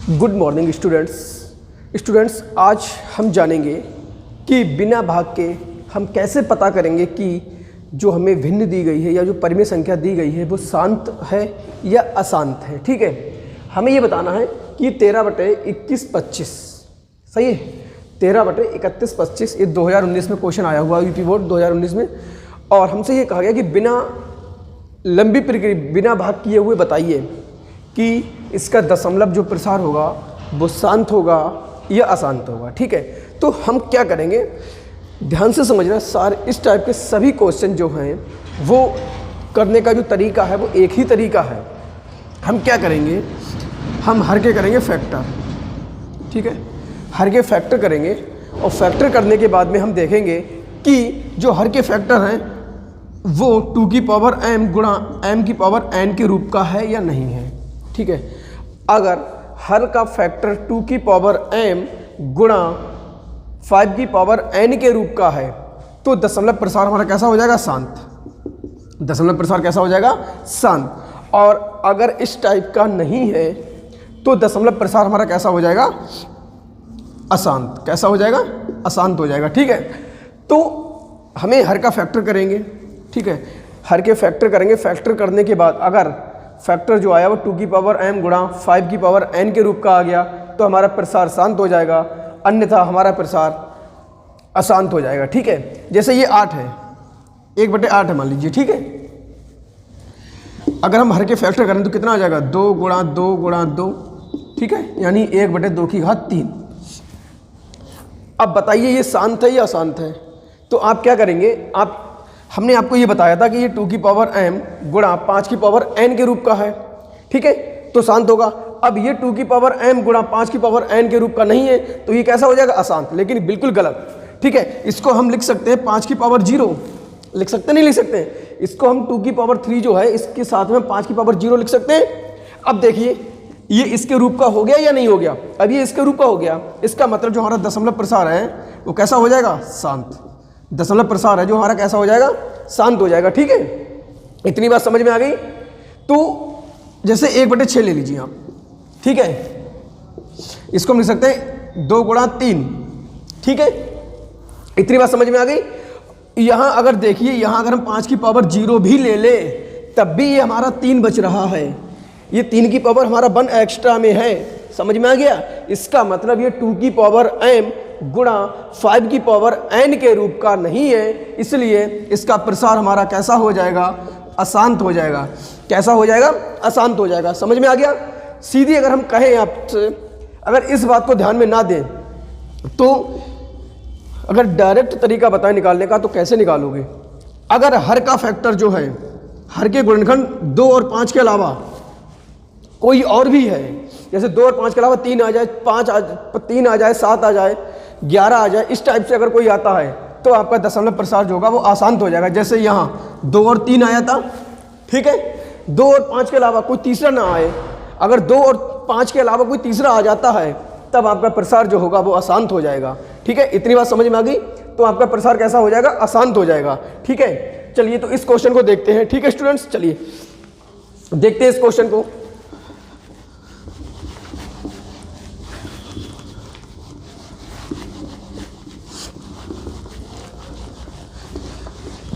Good morning students. आज हम जानेंगे कि बिना भाग के हम कैसे पता करेंगे कि जो हमें भिन्न दी गई है या जो परिमेय संख्या दी गई है वो शांत है या अशांत है। ठीक है, हमें ये बताना है कि 13/21/25 सही है। 13/31/25 ये 2019 में क्वेश्चन आया हुआ यूपी बोर्ड 2019 में, और हमसे ये कहा गया कि बिना लंबी प्रक्रिया बिना भाग किए हुए बताइए कि इसका दशमलव जो प्रसार होगा वो शांत होगा या अशांत होगा। ठीक है, तो हम क्या करेंगे, ध्यान से समझना। सारे इस टाइप के सभी क्वेश्चन जो हैं वो करने का जो तरीका है वो एक ही तरीका है। हम क्या करेंगे, हम हर के करेंगे फैक्टर। ठीक है, हर के फैक्टर करेंगे और फैक्टर करने के बाद में हम देखेंगे कि जो हर के फैक्टर हैं वो 2 की पावर m गुणा m की पावर n के रूप का है या नहीं है। ठीक है, अगर हर का फैक्टर 2 की पावर m गुणा 5 की पावर n के रूप का है तो दशमलव प्रसार हमारा कैसा हो जाएगा, शांत। दशमलव प्रसार कैसा हो जाएगा, शांत। और अगर इस टाइप का नहीं है तो दशमलव प्रसार हमारा कैसा हो जाएगा, अशांत। कैसा हो जाएगा, अशांत हो जाएगा। ठीक है, तो हमें हर का फैक्टर करेंगे। ठीक है, हर के फैक्टर करेंगे। फैक्टर करने के बाद अगर फैक्टर जो आया वो 2 की पावर m गुणा 5 की पावर n के रूप का आ गया तो हमारा प्रसार शांत हो जाएगा, अन्यथा हमारा प्रसार अशांत हो जाएगा। ठीक है, जैसे ये 8 है, 1/8 है मान लीजिए। ठीक है, अगर हम हर के फैक्टर करें तो कितना आ जाएगा, 2 गुणा 2 गुणा 2। ठीक है, यानी 1/2 अब बताइए ये शांत है या अशांत है। तो आप क्या करेंगे, हमने आपको ये बताया था कि ये 2 की पावर m गुणा 5 की पावर n के रूप का है। ठीक है, तो शांत होगा। अब ये 2 की पावर m गुणा 5 की पावर n के रूप का नहीं है तो ये कैसा हो जाएगा, अशांत। लेकिन बिल्कुल गलत। ठीक है, इसको हम लिख सकते हैं 5 की पावर 0 लिख सकते, नहीं लिख सकते। इसको हम 2 की पावर 3 जो है इसके साथ में 5 की पावर 0 लिख सकते हैं। अब देखिए ये इसके रूप का हो गया या नहीं हो गया। अब ये इसके रूप का हो गया, इसका मतलब जो हमारा दशमलव प्रसार है वो कैसा हो जाएगा, शांत। दशमलव प्रसार है जो हमारा कैसा हो जाएगा, शांत हो जाएगा। ठीक है, इतनी बात समझ में आ गई। तो जैसे 1/6 ले लीजिए आप। ठीक है, इसको हम लिख सकते हैं 2 गुणा 3। ठीक है, इतनी बात समझ में आ गई। यहां अगर देखिए, यहां अगर हम 5 की पावर 0 भी ले ले तब भी ये हमारा 3 बच रहा है। ये 3 की पावर हमारा 1 एक्स्ट्रा में है, समझ में आ गया। इसका मतलब ये 2 की पावर m गुणा 5 की पावर n के रूप का नहीं है, इसलिए इसका प्रसार हमारा कैसा हो जाएगा, अशांत हो जाएगा। कैसा हो जाएगा, अशांत हो जाएगा। समझ में आ गया। सीधी अगर हम कहें आपसे, अगर इस बात को ध्यान में ना दें तो अगर डायरेक्ट तरीका बताएं निकालने का तो कैसे निकालोगे। अगर हर का फैक्टर जो है, हर के गुणनखंड 2 और 5 के अलावा कोई और भी है, जैसे 2 और 5 के अलावा 3 आ जाए, 3 आ जाए, 7 आ जाए, 11 आ जाए, इस टाइप से अगर कोई आता है तो आपका दशमलव प्रसार जो होगा वो अशांत हो जाएगा। जैसे यहाँ 2 और 3 आया था। ठीक है, 2 और 5 के अलावा कोई तीसरा ना आए, अगर 2 और 5 के अलावा कोई तीसरा आ जाता है तब आपका प्रसार जो होगा वो अशांत हो जाएगा। ठीक है, इतनी बात समझ में आ गई। तो आपका प्रसार कैसा हो जाएगा, अशांत हो जाएगा। ठीक है, चलिए तो इस क्वेश्चन को देखते हैं। ठीक है स्टूडेंट्स, चलिए देखते हैं इस क्वेश्चन को।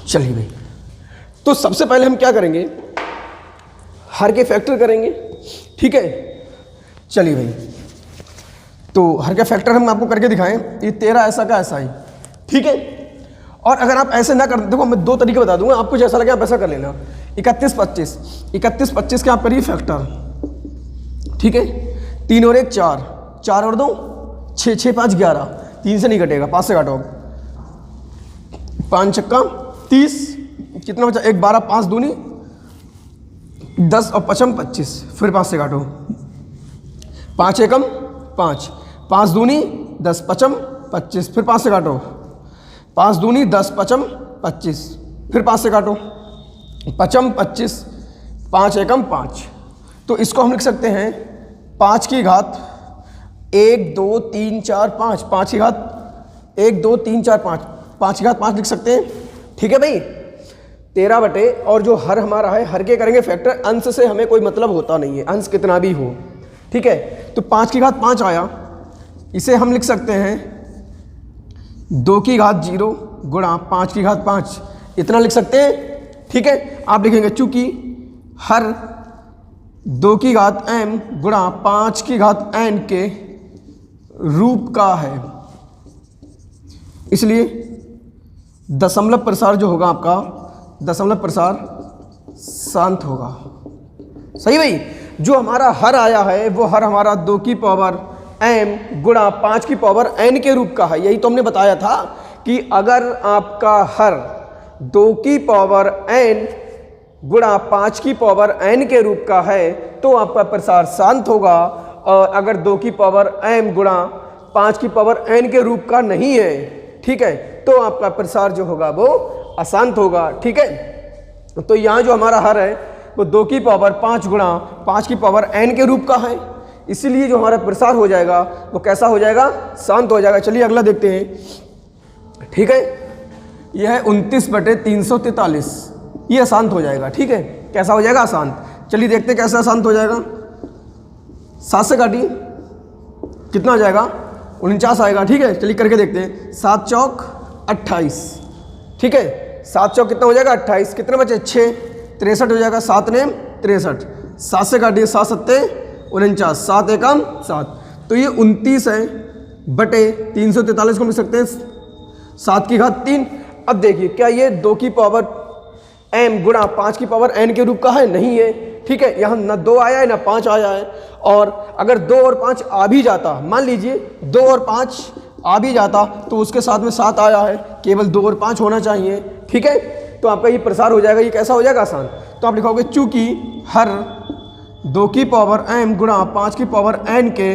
चलिए भाई, तो सबसे पहले हम क्या करेंगे, हर के फैक्टर करेंगे। ठीक है, चलिए भाई, तो हर का फैक्टर हम आपको करके दिखाएं। ये 13 ऐसा का ऐसा ही। ठीक है, और अगर आप ऐसे ना कर, देखो मैं 2 तरीके बता दूंगा, आपको जैसा लगे आप ऐसा कर लेना। 31/25 के आप करिए फैक्टर। ठीक है, 3 और 1 4, 4 और 2 6, 6 5 11, 3 से नहीं कटेगा, 5 से काटो। 5 छक्का 30, कितना बचा, 1 12, 5 दूनी 10 और 5 25, फिर 5 से काटो। 5 एकम 5, 5 दूनी 10, 5 25, फिर 5 से काटो। 5 दूनी 10, 5 25, फिर 5 से काटो। 5 25, 5 एकम 5। तो इसको हम लिख सकते हैं 5 की घात 1 2 3 4 5, 5 की घात 1 2 3 4 5, 5 की घात 5 लिख सकते हैं। ठीक है भाई, 13 बटे, और जो हर हमारा है हर के करेंगे फैक्टर। अंश से हमें कोई मतलब होता नहीं है, अंश कितना भी हो। ठीक है। तो 5 की घात 5 आया, इसे हम लिख सकते हैं 2 की घात 0 गुणा 5 की घात 5, इतना लिख सकते हैं। ठीक है, आप लिखेंगे चूंकि हर 2 की घात m गुणा 5 की घात n के रूप का है, इसलिए दशमलव प्रसार जो होगा आपका, दशमलव प्रसार शांत होगा। सही भाई, जो हमारा हर आया है वो हर हमारा 2 की पावर m गुणा 5 की पावर n के रूप का है। यही तो हमने बताया था कि अगर आपका हर 2 की पावर n गुणा 5 की पावर n के रूप का है तो आपका प्रसार शांत होगा, और अगर 2 की पावर m गुणा 5 की पावर n के रूप का नहीं है, ठीक है, तो आपका प्रसार जो होगा वो अशांत होगा। ठीक है, तो यहाँ जो हमारा हर है वो 2 की पावर 5 गुणा 5 की पावर n के रूप का है, इसीलिए जो हमारा प्रसार हो जाएगा वो कैसा हो जाएगा, शांत हो जाएगा। चलिए अगला देखते हैं। ठीक है, यह है 29/343, ये अशांत हो जाएगा। ठीक है, कैसा हो जाएगा, अशांत। चलिए देखते हैं कैसे अशांत हो जाएगा। 7 से काटिए, कितना आ जाएगा, 49 आएगा। ठीक है, चलिए करके देखते हैं। 7 चौक 28, ठीक है, 7 चौक कितना हो जाएगा, 28, कितने बचे, 6, 63 हो जाएगा, 7 ने 63, 7 से काटिए, 7 सत्ते 49, 7 एकम 7, तो ये 29 है बटे 343 को मिल सकते हैं 7 की घात 3। अब देखिए क्या ये 2 की पावर m गुणा 5 की पावर n के रूप का है, नहीं है। ठीक है, यहाँ ना 2 आया है ना 5 आया है, और अगर 2 और 5 आ भी जाता, मान लीजिए 2 और 5 आ भी जाता तो उसके साथ में 7 आया है, केवल 2 और 5 होना चाहिए। ठीक है, तो आपका ये प्रसार हो जाएगा, ये कैसा हो जाएगा, आसान। तो आप लिखोगे चूंकि हर 2 की पावर m गुणा 5 की पावर n के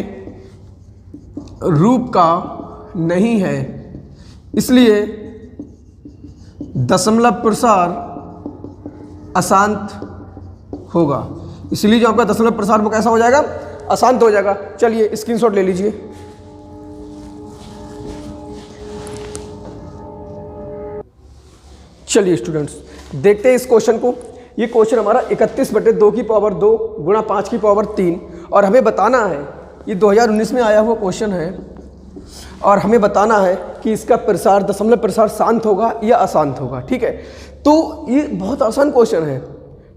रूप का नहीं है, इसलिए दशमलव प्रसार अशांत होगा। इसलिए जो आपका दशमलव प्रसार वो कैसा हो जाएगा, अशांत हो जाएगा। चलिए स्क्रीनशॉट ले लीजिए। चलिए स्टूडेंट्स देखते हैं इस क्वेश्चन को। ये क्वेश्चन हमारा 31/2 की पावर 2 गुणा 5 की पावर 3, और हमें बताना है, ये 2019 में आया हुआ क्वेश्चन है, और हमें बताना है कि इसका प्रसार, दशमलव प्रसार शांत होगा या अशांत होगा। ठीक है, तो ये बहुत आसान क्वेश्चन है।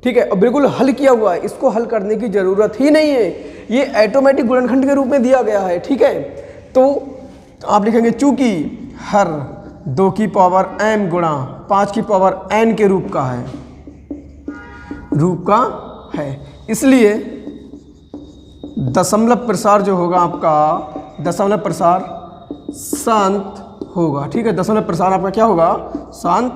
ठीक है, और बिल्कुल हल किया हुआ है, इसको हल करने की ज़रूरत ही नहीं है, ये ऑटोमेटिक गुणनखंड के रूप में दिया गया है। ठीक है, तो आप लिखेंगे चूंकि हर 2 की पावर m गुणा 5 की पावर n के रूप का है, इसलिए दशमलव प्रसार जो होगा आपका, दशमलव प्रसार शांत होगा। ठीक है, दशमलव प्रसार आपका क्या होगा, शांत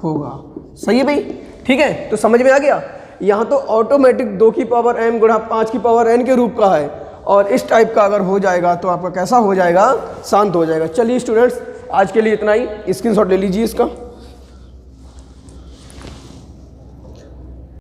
होगा। सही है भाई। ठीक है, तो समझ में आ गया। यहाँ तो ऑटोमेटिक 2 की पावर m गुणा 5 की पावर n के रूप का है, और इस टाइप का अगर हो जाएगा तो आपका कैसा हो जाएगा, शांत हो जाएगा। चलिए स्टूडेंट्स आज के लिए इतना ही, स्क्रीनशॉट ले लीजिए इसका।